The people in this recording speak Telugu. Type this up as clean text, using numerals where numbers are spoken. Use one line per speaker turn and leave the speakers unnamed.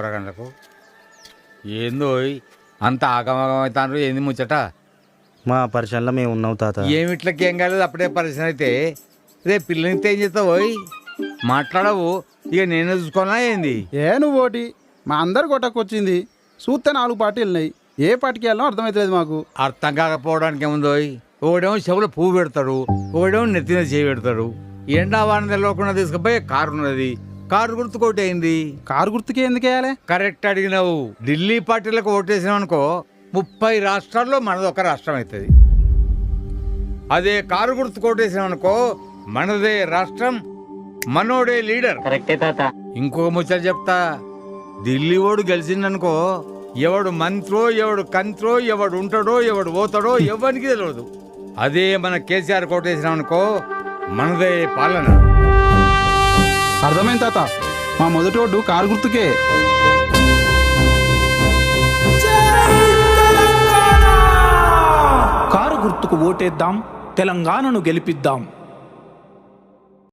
పొరగండ్లకు ఏందో అంత ఆగమగమవుతాను. ఏంది ముచ్చట?
మా పరిచయంలో మేము ఉన్నాం తాత.
ఏమిట్లకి ఏం కాలేదు, అప్పుడే పరిచయం అయితే రేపు పిల్లనితో ఏం చేస్తావు? మాట్లాడవు, ఇక నేనే చూసుకోనా ఏంది?
నువ్వు ఓటి మా అందరు కొట్టకొచ్చింది చూస్తే 4 పార్టీలు ఉన్నాయి. ఏ పార్టీకి వెళ్ళాలో అర్థమవుతలేదు మాకు.
అర్థం కాకపోవడానికి ఏముందో, ఒకడేమో చెవులో పువ్వు పెడతాడు, ఒకడేమో నెత్తిన చేయి పెడతాడు. ఎండా వాన తెలియకుండా తీసుకుపోయి కారు ఉన్నది, కారు గుర్తుకోటి అయింది.
కారు గుర్తుకే ఎందుకు వేయాలి?
కరెక్ట్ అడిగినావు. ఢిల్లీ పార్టీలకు ఓటేసినావు అనుకో 30 రాష్ట్రాల్లో మనది ఒక రాష్ట్రం అవుతుంది. అదే కారు గుర్తు కోటేసినాం అనుకో మనదే రాష్ట్రం, మనోడే లీడర్.
కరెక్టే తాత.
ఇంకొక ముచ్చట చెప్తా, ఢిల్లీ ఓడు గెలిచిందనుకో ఎవడు మంత్రో ఎవడు కంత్రో ఎవడు ఉంటాడో ఎవడు పోతాడో ఎవరికి తెలియదు. అదే మన కేసీఆర్ కోటేసినాం అనుకో మనదే పాలన.
అర్థమైంది తాత. మా మొదటి ఓటు కారు గుర్తుకే.
కారు గుర్తుకు ఓటేద్దాం, తెలంగాణను గెలిపిద్దాం.